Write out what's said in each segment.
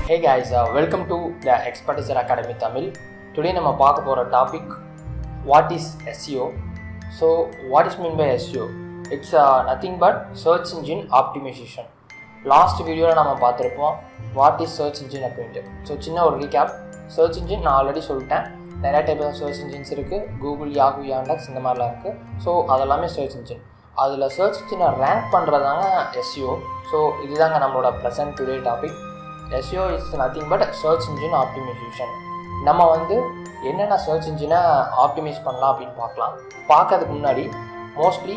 Hey guys, welcome to the Expertisor Academy Tamil. Today we will talk about a topic, what is SEO. So what is meant by SEO? It's nothing but search engine optimization. Last video we பார்த்திருப்போம் what is search engine அப்படினு. So சின்ன ஒரு recap. Search engine நான் already சொல்லிட்டேன். நிறைய type of search engines இருக்குது. Google, Yahoo, Yandex இந்த மாதிரிலாம் இருக்குது. ஸோ அதெல்லாமே சர்ச் இன்ஜின். அதில் சர்ச் இன்ஜினை ரேங்க் பண்ணுறதாங்க SEO. ஸோ இதுதாங்க நம்மளோட present today topic. SEO is nothing but search engine optimization. நம்ம என்னென்ன சர்ச் இன்ஜினை ஆப்டிமைஸ் பண்ணலாம் அப்படின்னு பார்க்கறதுக்கு முன்னாடி மோஸ்ட்லி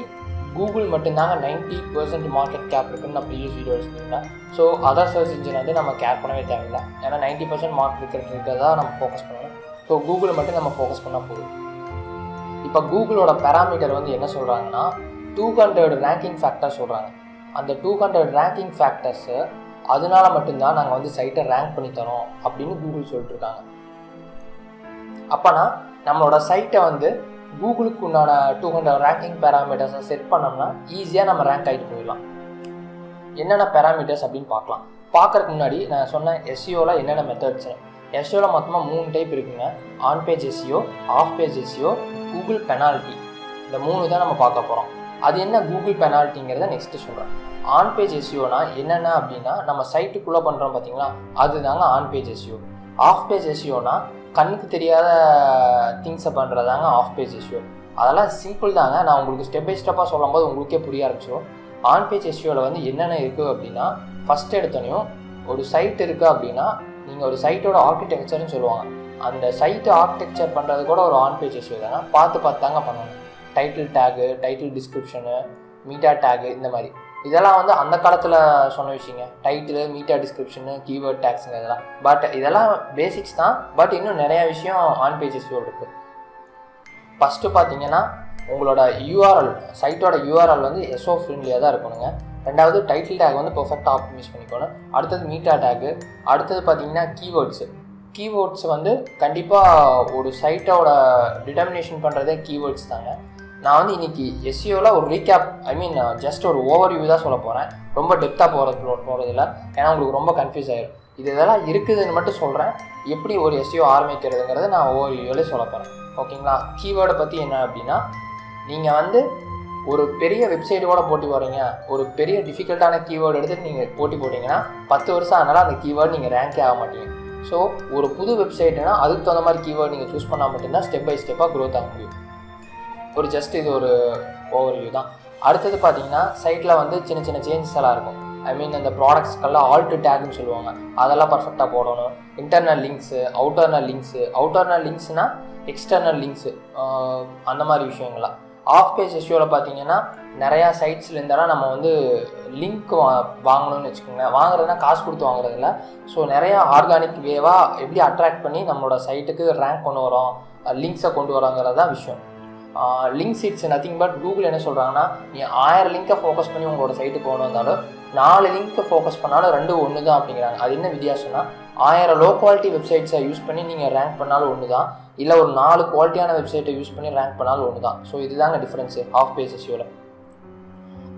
கூகுள் மட்டும்தாங்க 90% மார்க்கெட் கேப் இருக்குன்னு நான் ப்ரீவியஸ் வீடியோ சொல்லியிருந்தேன். ஸோ அதர் சர்ச் இன்ஜின் நம்ம கேர் பண்ணவே தேவையில்லை. ஏன்னா 90% மார்க்கெட் இருக்கிறதா நம்ம ஃபோக்கஸ் பண்ணணும். ஸோ கூகுள் மட்டும் நம்ம ஃபோக்கஸ் பண்ணால் போதும். இப்போ கூகுளோட பேராமீட்டர் என்ன சொல்கிறாங்கன்னா 200 ரேங்கிங் ஃபேக்டர்ஸ் சொல்கிறாங்க. அந்த 200 ரேங்கிங் ஃபேக்டர்ஸு அதனால மட்டும்தான் நாங்கள் சைட்டை ரேங்க் பண்ணி தரோம் அப்படின்னு கூகுள் சொல்லிட்டுருக்காங்க. அப்போனா நம்மளோட சைட்டை கூகுளுக்கு உண்டான 200 ரேங்கிங் பேராமீட்டர்ஸை செட் பண்ணோம்னா ஈஸியாக நம்ம ரேங்க் ஆகிட்டு போயிடலாம். என்னென்ன பேராமீட்டர்ஸ் அப்படின்னு பார்க்கறதுக்கு முன்னாடி நான் சொன்னேன் SEOவில் என்னென்ன மெத்தட்ஸ். SEOவில் மொத்தமாக 3 டைப் இருக்குங்க. On page SEO, off page SEO, Google penalty. இந்த 3 தான் நம்ம பார்க்க போகிறோம். அது என்ன கூகுள் பெனால்ட்டிங்கிறத நெக்ஸ்ட்டு சொல்கிறேன். ஆன் பேஜ் SEOனா என்னென்ன அப்படின்னா நம்ம சைட்டுக்குள்ளே பண்ணுறோம் பார்த்தீங்களா, அதுதாங்க on page SEO. Off page SEOனா கண்ணுக்கு தெரியாத திங்ஸை பண்ணுறதாங்க ஆஃப் பேஜ் SEO. அதெல்லாம் சிம்பிள் தாங்க. நான் உங்களுக்கு ஸ்டெப் பை ஸ்டெப்பாக சொல்லும் போது உங்களுக்கே புரிய ஆரம்பிச்சிடும். ஆன் பேஜ் SEOவில் என்னென்ன இருக்குது அப்படின்னா, ஃபஸ்ட் எடுத்தோனையும் ஒரு சைட் இருக்குது அப்படின்னா நீங்கள் ஒரு சைட்டோட ஆர்கிடெக்சர்னு சொல்லுவாங்க. அந்த சைட்டு ஆர்கிடெக்சர் பண்ணுறது கூட ஒரு ஆன் பேஜ் SEO தாங்க. பார்த்து தாங்க பண்ணணும். Title tag, title description, meetha tag, இந்த மாதிரி இதெல்லாம் அந்த காலத்தில் சொன்ன விஷயங்க. டைட்டிலு, மீட்டா டிஸ்கிரிப்ஷனு, கீவேர்ட் டேக்ஸுங்க இதெல்லாம். பட் இதெல்லாம் பேசிக்ஸ் தான். பட் இன்னும் நிறையா விஷயம் ஆன் பேஜ் SEO இருக்குது. ஃபஸ்ட்டு பார்த்தீங்கன்னா உங்களோட யூஆர்எல், சைட்டோட யூஆர்எல் SEO ஃப்ரெண்ட்லியாக தான் இருக்கணுங்க. ரெண்டாவது டைட்டில் டேக் பெர்ஃபெக்டாக ஆப்டிமைஸ் பண்ணிக்கணும். அடுத்தது மீட்டா டேகு. அடுத்தது பார்த்தீங்கன்னா கீவேர்ட்ஸ் கண்டிப்பாக ஒரு சைட்டோட டிட்டர்மினேஷன் பண்ணுறதே கீவேர்ட்ஸ் தாங்க. நான் இன்றைக்கி SEOவில் ஒரு ரீகேப், ஜஸ்ட் ஒரு ஓவர்வியூ தான் சொல்ல போகிறேன். ரொம்ப டெப்த்தாக போகிறதில்ல. ஏன்னா உங்களுக்கு ரொம்ப கன்ஃபியூஸ் ஆகிடும். இதெல்லாம் இருக்குதுன்னு மட்டும் சொல்கிறேன். எப்படி ஒரு SEO ஆரம்பிக்கிறதுங்கிறத நான் ஓவர்வியூவிலே சொல்ல போகிறேன். ஓகேங்களா? கீவேர்டை பற்றி என்ன அப்படின்னா, நீங்கள் ஒரு பெரிய வெப்சைட்டோட போட்டி போகிறீங்க, ஒரு பெரிய டிஃபிகல்ட்டான கீவேர்டு எடுத்துகிட்டு நீங்கள் போட்டி போட்டிங்கன்னா 10 வருஷம் ஆனாலும் அந்த கீவேர்டு நீங்கள் ரேங்கே ஆக மாட்டீங்க. ஸோ ஒரு புது வெப்சைட்னா அதுக்கு தகுந்த மாதிரி கீவேர்டு நீங்கள் சூஸ் பண்ணால் மட்டும்தான் ஸ்டெப் பை ஸ்டெப்பாக க்ரோத் ஆக முடியும். ஒரு ஜஸ்ட் இது ஒரு ஓவர்வியூ தான். அடுத்தது பார்த்தீங்கன்னா சைட்டில் சின்ன சின்ன சேஞ்சஸ் எல்லாம் இருக்கும். அந்த ப்ராடக்ட்ஸ்க்கெல்லாம் ஆல்ட் டேக்னு சொல்லுவாங்க. அதெல்லாம் பர்ஃபெக்டாக போடணும். இன்டர்னல் லிங்க்ஸு, அவுட்டர்னல் லிங்க்ஸ்னால் எக்ஸ்டர்னல் லிங்க்ஸு, அந்த மாதிரி விஷயங்கள்லாம். ஆஃப் பேஜ் SEOவில் பார்த்தீங்கன்னா நிறையா சைட்ஸ்லேருந்தெல்லாம் நம்ம லிங்க் வாங்கணும்னு வச்சுக்கோங்க. வாங்குறதுனா காசு கொடுத்து வாங்குறதில்ல. ஸோ நிறையா ஆர்கானிக் வேவாக எப்படி அட்ராக்ட் பண்ணி நம்மளோட சைட்டுக்கு ரேங்க் கொண்டு வரோம், லிங்க்ஸை கொண்டு வரோங்கிறது தான் விஷயம். Links it's nothing but Google என்ன சொல்கிறாங்கன்னா, நீ 1000 லிங்கை ஃபோக்கஸ் பண்ணி உங்களோட சைட்டுக்கு கொண்டு வந்தாலும் 4 லிங்க்கை ஃபோக்கஸ் பண்ணாலும் 2 ஒன்று தான் அப்படிங்கிறாங்க. அது என்ன வித்தியாசம்னா, 1000 லோ குவாலிட்டி வெப்சைட்ஸை யூஸ் பண்ணி நீங்கள் ரேங்க் பண்ணாலும் ஒன்று தான், இல்லை ஒரு 4 குவாலிட்டியான வெப்சைட்டை யூஸ் பண்ணி ரேங்க் பண்ணாலும் ஒன்று தான். ஸோ இதுதாங்க டிஃப்ரென்ஸு ஆஃப் பேஜ் SEOவில்.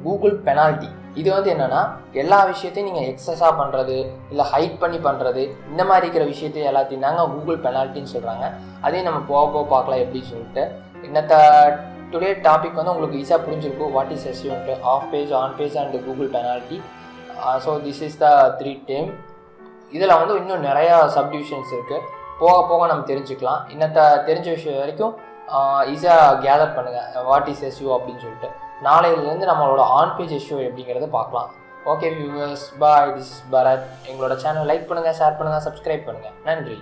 கூகுள் பெனால்ட்டி இது என்னென்னா, எல்லா விஷயத்தையும் நீங்கள் எக்ஸஸாக பண்ணுறது, இல்லை ஹைட் பண்ணி பண்ணுறது, இந்த மாதிரி இருக்கிற விஷயத்தை எல்லாத்தையும் தாங்க கூகுள் பெனால்ட்டின்னு சொல்கிறாங்க. அதையும் நம்ம போக பார்க்கலாம் எப்படின்னு சொல்லிட்டு. இன்னத்த டுடே டாபிக் உங்களுக்கு ஈஸியாக புரிஞ்சிருக்கும். What is SEO, off page, on page and Google penalty. So this is the 3 team. இதில் இன்னும் நிறையா சப்டிவிஷன்ஸ் இருக்குது. போக நம்ம தெரிஞ்சுக்கலாம். இன்னத்த தெரிஞ்ச விஷயம் வரைக்கும் ஈஸியாக கேதர் பண்ணுங்கள் வாட் இஸ் SEO அப்படின்னு சொல்லிட்டு. நாளையிலேருந்து நம்மளோட ஆன் பேஜ் SEO எப்படிங்கிறத பார்க்கலாம். Okay viewers, bye. This is Bharath. எங்களோட சேனல் லைக் பண்ணுங்கள், ஷேர் பண்ணுங்கள், சப்ஸ்கிரைப் பண்ணுங்கள். நன்றி.